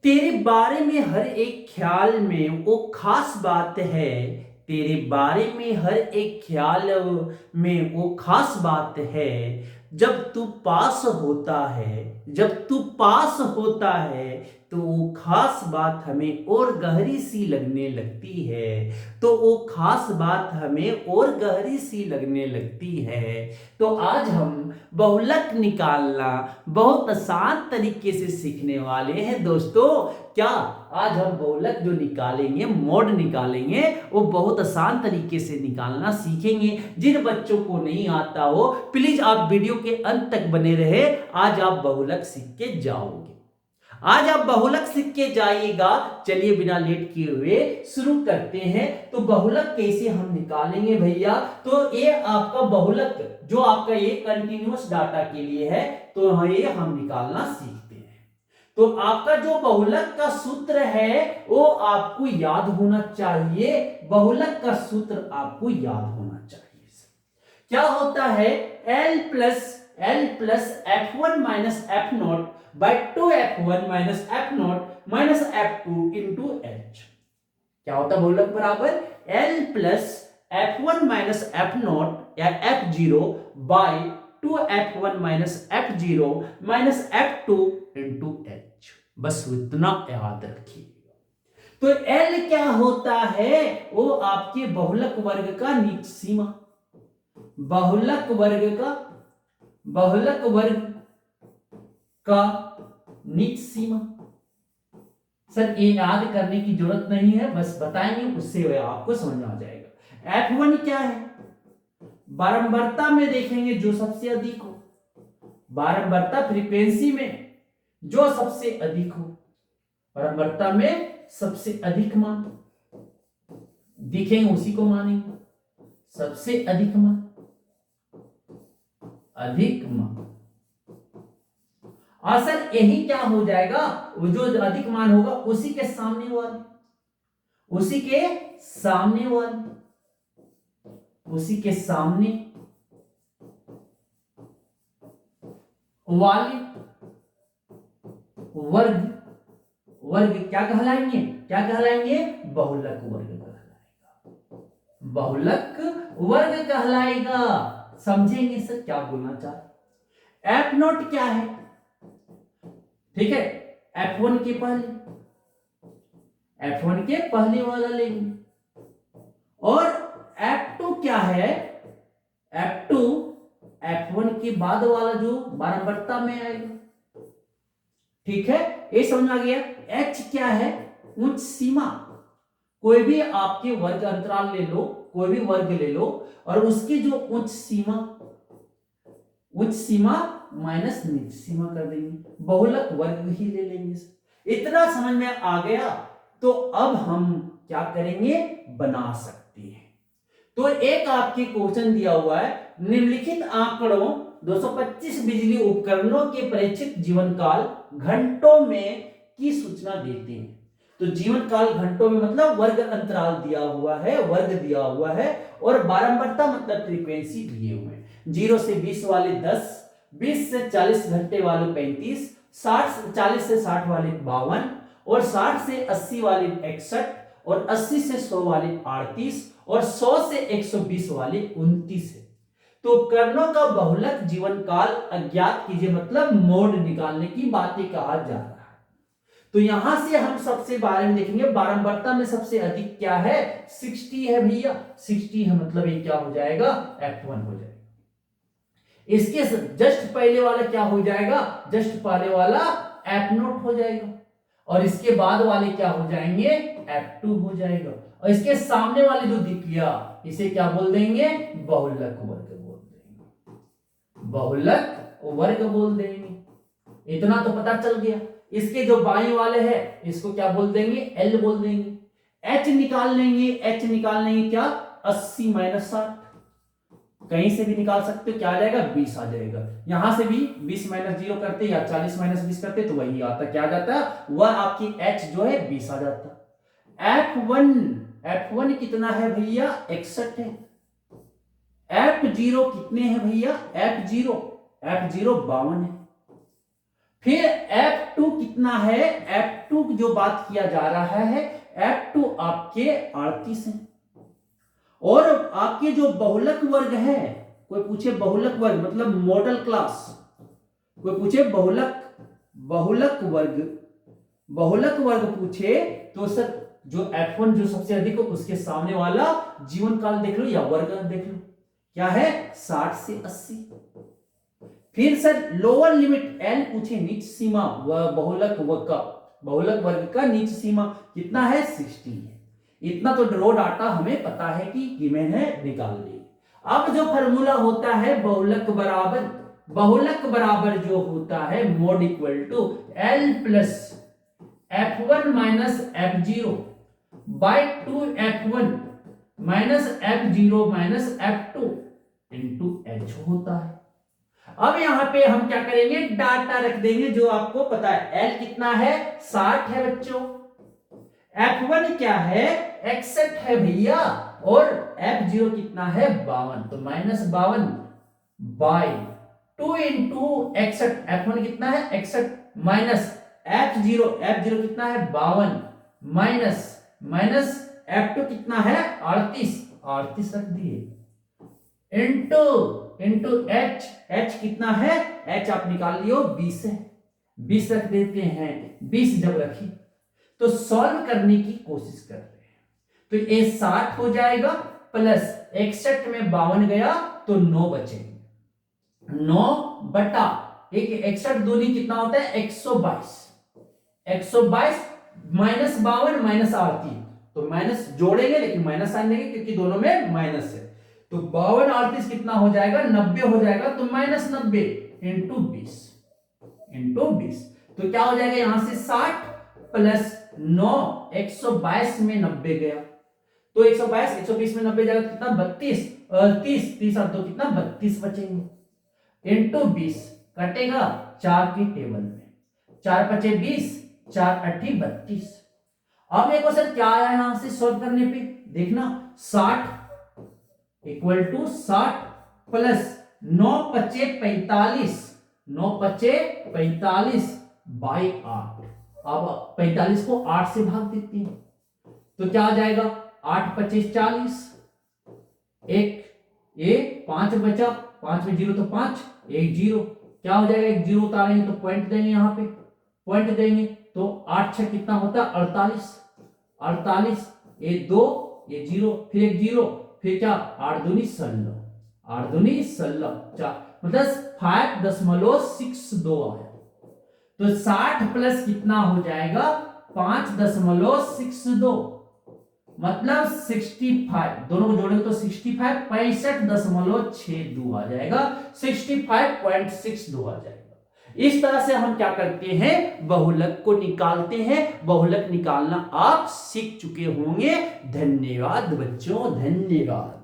तेरे बारे में हर एक ख्याल में वो खास बात है। तेरे बारे में हर एक ख्याल में वो खास बात है। जब तू पास होता है, जब तू पास होता है तो वो खास बात हमें और गहरी सी लगने लगती है। तो वो खास बात हमें और गहरी सी लगने लगती है। तो आज हम बहुलक निकालना बहुत आसान तरीके से सीखने वाले हैं दोस्तों। क्या आज हम बहुलक जो निकालेंगे, मोड निकालेंगे, वो बहुत आसान तरीके से निकालना सीखेंगे। जिन बच्चों को नहीं आता हो प्लीज आप वीडियो के अंत तक बने रहे। आज आप बहुलक सीख के जाओगे, आज आप बहुलक सीख के जाइएगा। चलिए बिना लेट किए हुए शुरू करते हैं। तो बहुलक कैसे हम निकालेंगे भैया? तो ये आपका बहुलक जो आपका ये कंटिन्यूअस डाटा के लिए है, तो ये हम निकालना सीखते हैं। तो आपका जो बहुलक का सूत्र है वो आपको याद होना चाहिए। बहुलक का सूत्र आपको याद होना चाहिए। क्या होता है? L plus F1 minus F not by 2F1 minus F not minus F2 into H। क्या होता है बहुलक? बराबर L plus F1 minus F not या F0 by 2F1 minus F0 minus F2 into H। बस इतना याद रखिए। तो L क्या होता है? वो आपके बहुलक वर्ग का निच सीमा, बहुलक वर्ग का निच सीमा। सर ये याद करने की जरूरत नहीं है, बस बताएंगे उससे आपको समझ में आ जाएगा। F1 क्या है? बारंबारता में देखेंगे जो सबसे अधिक हो, बारंबारता फ्रीक्वेंसी में जो सबसे अधिक हो, बारंबारता में सबसे अधिक मान दिखेंगे उसी को मानेंगे। सबसे अधिक मान, अधिक मान। सर यही क्या हो जाएगा? वो जो अधिक मान होगा उसी के सामने वाले, उसी के सामने वाले, उसी के सामने वाले वर्ग, वर्ग क्या कहलाएंगे? क्या कहलाएंगे? बहुलक वर्ग कहलाएगा, बहुलक वर्ग कहलाएगा। समझेंगे सर क्या बोलना चाहते? एफ नॉट क्या है? ठीक है, F1 के पहले, F1 के पहले वाला लेंगे। और F2 क्या है? F2 F1 के बाद वाला जो बारंबारता में आएगा। ठीक है, ये समझ आ गया। H क्या है? उच्च सीमा। कोई भी आपके वर्ग अंतराल ले लो, कोई भी वर्ग ले लो और उसकी जो उच्च सीमा, उच्च सीमा माइनस निच सीमा कर देंगे, बहुलक वर्ग ही ले लेंगे। इतना समझ में आ गया। तो अब हम क्या करेंगे? बना सकते हैं। तो एक आपके क्वेश्चन दिया हुआ है, निम्नलिखित आंकड़ों 225 बिजली उपकरणों के परीक्षित जीवन काल घंटों में की सूचना देते हैं। तो जीवन काल घंटों में मतलब वर्ग अंतराल दिया हुआ है, वर्ग दिया हुआ है, और बारंबारता मतलब फ्रीक्वेंसी दिए हुए हैं। 0 से 20 वाले 10, 20 से 40 घंटे वाले 35, 40 से 60 वाले 52, और 60 से 80 वाले 61, और 80 से 100 वाले 38, और 100 से 120 वाले 29 है। तो उपकरणों का बहुलक जीवन काल अज्ञात कीजिए, मतलब मोड निकालने की बातें कहा जा रहा है। तो यहां से हम सबसे बारे में देखेंगे, बारंबारता में सबसे अधिक क्या है? 60 है भैया, 60 है, मतलब ये क्या हो जाएगा? F1 हो जाएगा। इसके जस्ट पहले वाला क्या हो जाएगा? जस्ट पहले वाला F0 हो जाएगा, और इसके बाद वाले क्या हो जाएंगे? F2 हो जाएगा, और इसके सामने वाले जो दिख गया इसे क्या बोल देंगे? बहुलक वर्ग बोल देंगे, बहुलक वर्ग बोल देंगे। इतना तो पता चल गया। इसके जो बाएं वाले हैं इसको क्या बोल देंगे? L बोल देंगे। H निकाल लेंगे, H निकाल लेंगे क्या? 80 माइनस 60, कहीं से भी निकाल सकते हो, क्या आ जाएगा? 20 आ जाएगा। यहां से भी 20 माइनस 0 करते या 40 माइनस 20 करते तो वही आता, क्या आ जाता? वह आपकी H जो है 20 आ जाता। F1 कितना है भैया? 61 है। F0 कितने हैं भैया? F0 52 है। फिर F2 कितना है, F2 जो बात किया जा रहा है, F2 आपके 38 है। और आपके जो बहुलक वर्ग है, कोई पूछे बहुलक वर्ग मतलब मॉडल क्लास, कोई पूछे बहुलक वर्ग पूछे तो सर जो F1 जो सबसे अधिक हो उसके सामने वाला जीवन काल देख लो या वर्ग देख लो, क्या है 60 से 80। फिर सर लोअर लिमिट L पूछे, नीच सीमा बहुलक वर्ग का नीच सीमा कितना है 60 है। इतना तो ड्रॉ डाटा हमें पता है कि गिवन है, निकाल ली। अब जो फार्मूला होता है बहुलक बराबर जो होता है mode equal to L plus F1 minus F0 by 2F1 minus F0 minus F2 into H होता है। अब यहां पे हम क्या करेंगे, डाटा रख देंगे जो आपको पता है। L कितना है 60 है बच्चों, F1 क्या है 61 है भैया, और F0 कितना है 52, तो माइनस 52 बाय 2 इंटू 61, F1 कितना है 61 माइनस F0 कितना है 52 माइनस F2 कितना है 38 रख दिए इंटू H कितना है, H आप निकाल लियो 20 है, 20 रख देते हैं। 20 जब रखी तो सॉल्व करने की कोशिश कर रहे हैं, तो ये 60 हो जाएगा प्लस 61 में 52 गया तो 9 बचेंगे, 9 बटा एक 61 दूनी कितना होता है 122 माइनस 52 माइनस 38, तो माइनस जोड़ेंगे लेकिन माइनस साइन देंगे क्योंकि दोनों में माइनस है, तो 52 38 कितना हो जाएगा 90 हो जाएगा, तो माइनस 90 इंटू 20 तो क्या हो जाएगा यहां से 60 प्लस 9 122 में 90 गया, तो 122 120 में 90 जाएगा कितना 32 30 और 2 कितना 32 बचेंगे इंटू 20 कटेगा 4 की टेबल में, 4 पचे 20 4 अट्ठी 32। अब देखो सर क्या आया यहां से सॉल्व करने पे, देखना 60 इक्वल टू 60 प्लस 9 पचे 45 बाई 8। अब 45 को 8 से भाग देते हैं तो क्या आ जाएगा 8 पच्चीस 40, एक 5 बचा, 5 में 0 तो 5, एक 0 क्या हो जाएगा, एक 0 उतारेंगे तो पॉइंट देंगे, यहाँ पे पॉइंट देंगे तो 8 6 कितना होता है 48, ये 2 ये 0 फिर एक 0 फिर क्या 8 दूनी 16 मतलब 5.62 आया, तो 60 प्लस कितना हो जाएगा 5.62 मतलब 65, दोनों को जोड़ेंगे तो 65 65.62 आ जाएगा, 65.62 आ जाएगा। इस तरह से हम क्या करते हैं बहुलक को निकालते हैं। बहुलक निकालना आप सीख चुके होंगे। धन्यवाद बच्चों, धन्यवाद।